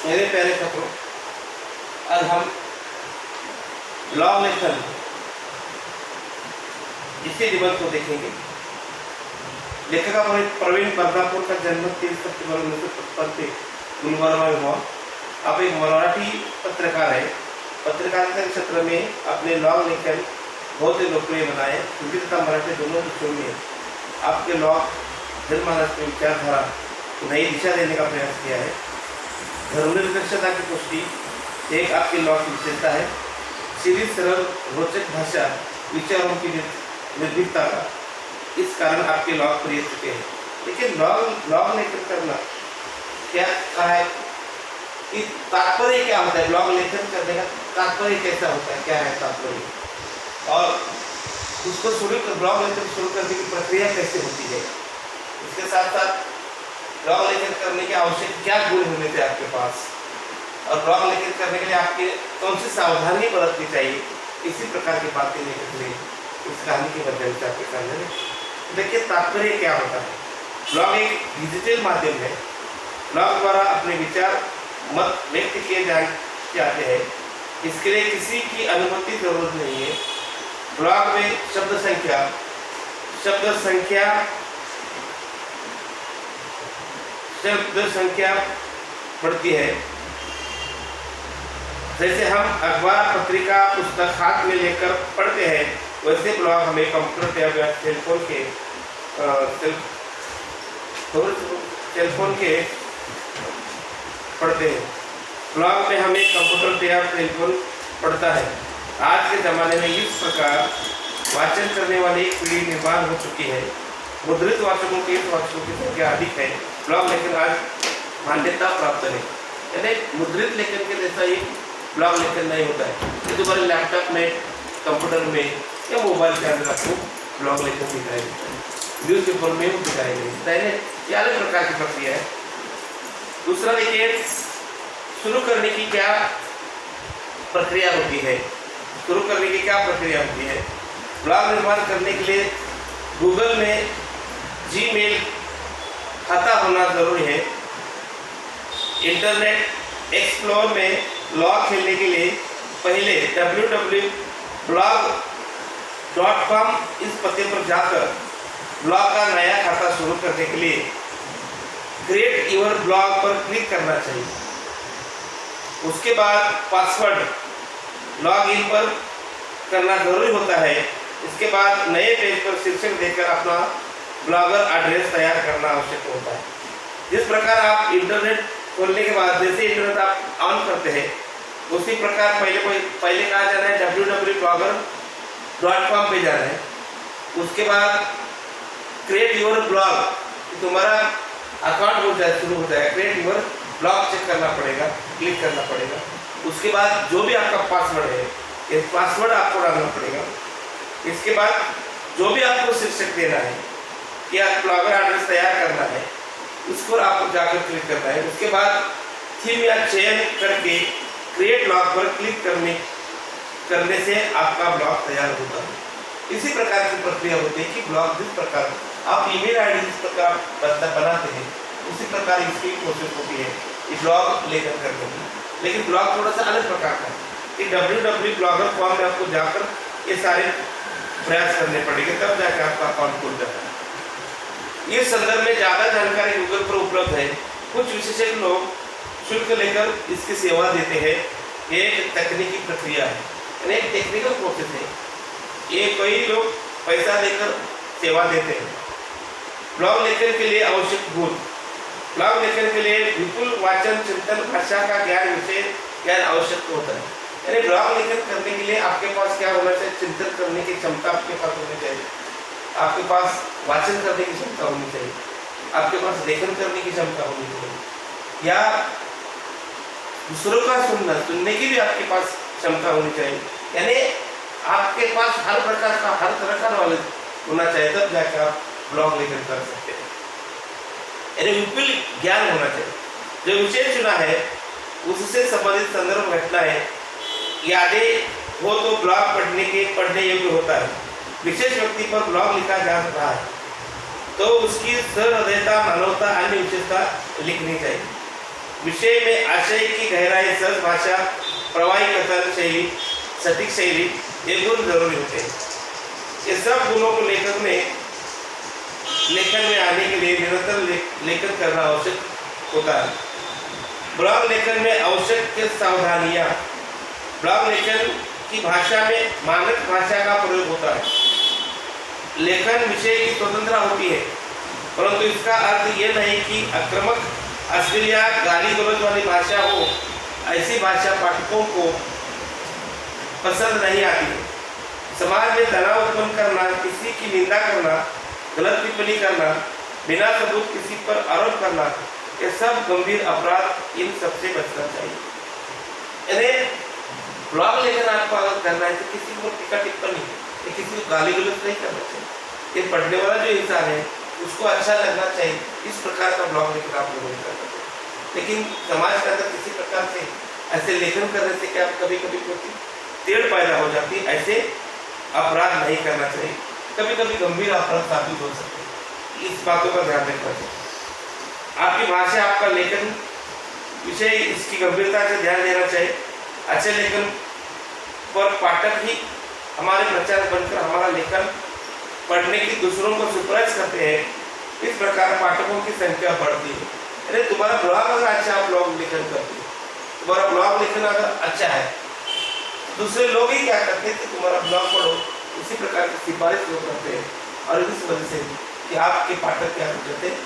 मेरे प्यारे छात्रों, आज हम लॉग लेसन इसी निबंध को देखेंगे। लेखक प्रवीण बदलापुर का जन्म 3 सितंबर 1955 गुलबर्गा में हुआ। आप एक मराठी पत्रकार है। पत्रकारिता के क्षेत्र में अपने लॉग लेखन बहुत ही लोकप्रिय बनाए। हिंदी तथा मराठी दोनों विषयों में आपके लॉग जनमानस की विचारधारा को नई दिशा देने का प्रयास किया है। धर्मनिरपेक्षता की पुष्टि एक आपके लॉग की विशेषता है। सीधी सरल रोचक भाषा विचारों की निर्भीकता का इस कारण आपके लॉग प्रिय चुके हैं। लेकिन लॉग लेखन करना क्या है कि तात्पर्य क्या होता है, लॉग लेखन करने का तात्पर्य कैसा होता है, क्या है तात्पर्य, और उसको लॉग लेखन शुरू करने की प्रक्रिया कैसे होती है। इसके साथ साथ लॉग लेखन करने के आवश्यक क्या गुण होने थे आपके पास, और लॉग लेखन करने के लिए आपके कौन सी सावधानी बरतनी चाहिए, इसी प्रकार की बातें लेखक ने इस कहानी के माध्यम से आपके सामने। देखिए तात्पर्य क्या होता है। लॉग एक डिजिटल माध्यम है। लॉग द्वारा अपने विचार मत व्यक्त किए जाते हैं। इसके लिए किसी की अनुमति जरूरत नहीं है। ब्लॉग में शब्द संख्या बढ़ती है। जैसे हम अखबार, पत्रिका, पुस्तक हाथ में लेकर पढ़ते हैं, वैसे ब्लॉग हमें कंप्यूटर या टेलीफोन के पढ़ते हैं। ब्लॉग में हमें कंप्यूटर या टेलीफोन पढ़ता है। आज के ज़माने में इस प्रकार वाचन करने वाली एक पीढ़ी निर्माण हो चुकी है। मुद्रित वाचकों की संख्या अधिक है। ब्लॉग लेखन आज मान्यता प्राप्त है। यानी मुद्रित लेखन के जैसा ही ब्लॉग लेखन नहीं होता है। ये तुम्हारे लैपटॉप में, कंप्यूटर में या मोबाइल के अंदर आपको ब्लॉग लेखन दिखाई देता है। न्यूज़पेपर में वो दिखाई नहीं देता है। ये अलग प्रकार की प्रक्रिया है। दूसरा देखिए, शुरू करने की क्या प्रक्रिया होती है। ब्लॉग निर्माण करने के लिए गूगल में जीमेल खाता होना जरूरी है। इंटरनेट एक्सप्लोर में लॉग खेलने के लिए पहले www.blog.com इस पते पर जाकर ब्लॉग का नया खाता शुरू करने के लिए क्रिएट योर ब्लॉग पर क्लिक करना चाहिए। उसके बाद पासवर्ड लॉग इन पर करना जरूरी होता है। इसके बाद नए पेज पर शीर्षक देकर अपना ब्लॉगर एड्रेस तैयार करना आवश्यक होता है। जिस प्रकार आप इंटरनेट खोलने के बाद जैसे इंटरनेट आप ऑन करते हैं, उसी प्रकार पहले कहा जाना है www.blogger.com पे जाना है। उसके बाद क्रिएट योर ब्लॉग, तुम्हारा अकाउंट शुरू हो जाएगा। क्रिएट योर ब्लॉग चेक करना पड़ेगा, क्लिक करना पड़ेगा। उसके बाद जो भी आपका पासवर्ड है, ये पासवर्ड आपको डालना पड़ेगा। इसके बाद जो भी आपको शीर्षक देना है कि आप ब्लॉगर एड्रेस तैयार करना है, उसको आपको जाकर क्लिक करना है। उसके बाद थीम या चयन करके क्रिएट ब्लॉग पर क्लिक करने से आपका ब्लॉग तैयार होता है। इसी प्रकार की प्रक्रिया होती है कि ब्लॉग जिस प्रकार आप ईमेल आईडी जिस प्रकार बनाते हैं, उसी प्रकार इसकी कोशिश होती है कि ब्लॉग लेखन करने की। लेकिन ब्लॉग थोड़ा सा अलग प्रकार का है कि www.blogger.com में आपको जाकर ये सारे प्रयास करने पड़ेंगे, तब जाकर आपका अकाउंट खुल जाता है। इस संदर्भ में ज़्यादा जानकारी गूगल पर उपलब्ध है। कुछ विशेषज्ञ लोग शुल्क लेकर इसकी सेवा देते हैं। ये एक तकनीकी प्रक्रिया है, यानी एक टेक्निकल प्रोसेस है। ये कई लोग पैसा देकर सेवा देते हैं। ब्लॉग लेखन के लिए आवश्यक गुण। ब्लॉग लेखन के लिए विपुल वाचन, चिंतन, भाषा का ज्ञान, विषय ज्ञान आवश्यक होता है। यानी ब्लॉग लेखन करने के लिए आपके पास क्या होना चाहिए, चिंतन करने की क्षमता आपके पास होनी चाहिए। आपके पास वाचन करने की क्षमता होनी चाहिए। आपके पास लेखन करने की क्षमता होनी चाहिए, या दूसरों का सुनने की भी आपके पास क्षमता होनी चाहिए। यानी आपके पास हर प्रकार का, हर तरह का नॉलेज होना चाहिए, तब जाकर आप ब्लॉग लेखन कर सकते हैं। यानी विपुल ज्ञान होना चाहिए। जो विषय चुना है उससे संबंधित संदर्भ घटनाएं यादें हो तो ब्लॉग पढ़ने योग्य होता है। विशेष व्यक्ति पर ब्लॉग लिखा जा रहा है तो उसकी सहृदयता, मानवता, अन्य विशेषता लिखनी चाहिए। विषय में आशय की गहराई, सहज भाषा, प्रवाही कथन शैली, सटीक शैली, ये गुण जरूरी होते हैं। ये सब गुणों को लेखन में आने के लिए निरंतर लेखन करना आवश्यक होता है। ब्लॉग लेखन में आवश्यक सावधानियां। ब्लॉग लेखन की भाषा में मानक भाषा का प्रयोग होता है। लेखन विषय की स्वतंत्रता होती है, परंतु इसका अर्थ ये नहीं कि आक्रामक, अश्लील या गाली गलौज वाली भाषा हो। ऐसी भाषा पाठकों को पसंद नहीं आती है। समाज में तनाव उत्पन्न करना, किसी की निंदा करना, गलत टिप्पणी करना, बिना सबूत किसी पर आरोप करना, ये सब गंभीर अपराध। इन सबसे बचना चाहिए। ब्लॉग लेखन आपको अगर करना है तो किसी को टीका टिप्पणी, किसी को गाली गलौज नहीं करना चाहिए। ये पढ़ने वाला जो इंसान है उसको अच्छा लगना चाहिए। इस प्रकार का ब्लॉग लेखन आप लोगों ने करना चाहिए। लेकिन समाज के अंदर किसी प्रकार से ऐसे लेखन करने से क्या कभी कभी टेढ़ पैदा हो जाती है। ऐसे अपराध नहीं करना चाहिए, कभी कभी गंभीर अपराध साबित हो सकते हैं। इस बातों का ध्यान रखना चाहिए। आपकी भाषा, आपका लेखन विषय, इसकी गंभीरता से ध्यान देना चाहिए। अच्छे लेखन पर पाठक ही हमारे प्रचार बनकर हमारा लेखन पढ़ने की दूसरों को सुपरवाइज करते हैं। इस प्रकार पाठकों की संख्या बढ़ती है। अरे तुम्हारा ब्लॉग अगर अच्छा, आप ब्लॉग लेखन करते हो, तुम्हारा ब्लॉग लेखन अगर अच्छा है, दूसरे लोग ही क्या करते हैं कि तुम्हारा ब्लॉग पढ़ो, इसी प्रकार की सिफारिश लोग करते हैं। और इस वजह से कि आपके पाठक क्या करते हैं,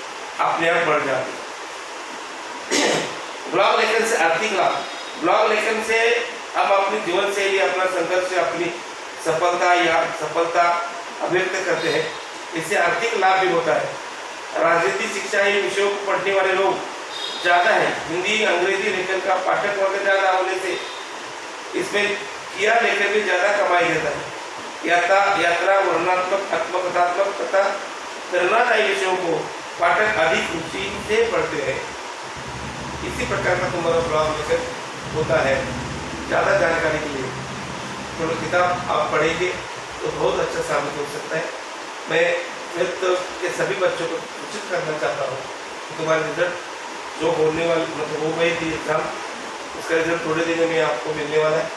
अपने आप बढ़ जाते। ब्लॉग लेखन से आर्थिक लाभ। ब्लॉग लेखन से हम अपनी जीवन शैली, अपना संघर्ष, अपनी सफलता या सफलता अभिव्यक्त करते हैं। इससे आर्थिक लाभ भी होता है। राजनीति, शिक्षा, ये विषयों को पढ़ने वाले लोग ज़्यादा हैं। हिंदी, अंग्रेजी लेखन का पाठक वर्ग ज़्यादा होने से इसमें किया लेखन भी ज़्यादा कमाई देता है। यात्रा, वर्णनात्मक, आत्मकथात्मक तथा प्रेरणादायी विषयों को पाठक अधिक रुचि से पढ़ते हैं। इसी प्रकार का तुम्हारा ब्लॉग लेखन होता है। ज़्यादा जानकारी के लिए थोड़ा किताब आप पढ़ेंगे तो बहुत अच्छा साबित हो सकता है। मैं के सभी बच्चों को सूचित करना चाहता हूँ कि तुम्हारा रिजल्ट जो होने वाले, मतलब हो गई थी एग्जाम, उसका रिजल्ट थोड़े दिनों में आपको मिलने वाला है।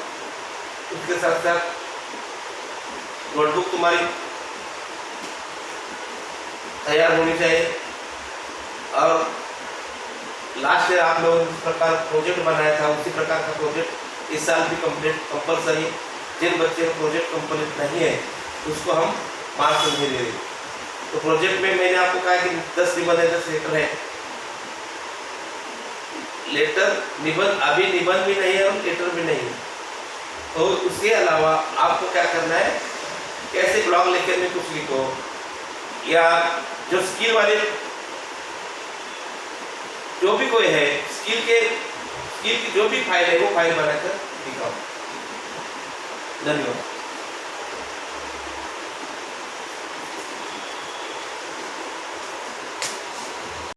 उसके साथ साथ नोटबुक तुम्हारी तैयार होनी चाहिए। और लास्ट ईयर आप लोगों ने जिस प्रकार प्रोजेक्ट बनाया था, उसी प्रकार का प्रोजेक्ट इस साल भी कंपलसरी। जिन बच्चे का प्रोजेक्ट कंप्लीट नहीं है उसको हम मार्क्स नहीं दे रहे। तो प्रोजेक्ट में मैंने आपको कहा कि 10 निबंध है, 10 लेटर है। लेटर निबंध, अभी निबंध भी नहीं है और लेटर भी नहीं है। तो उसके अलावा आपको क्या करना है, कैसे ब्लॉग लेखन में कुछ लिखो, या जो स्किल वाले जो भी कोई है, स्किल की जो भी फाइल है वो फाइल बनाकर दिखाओ। धन्यवाद।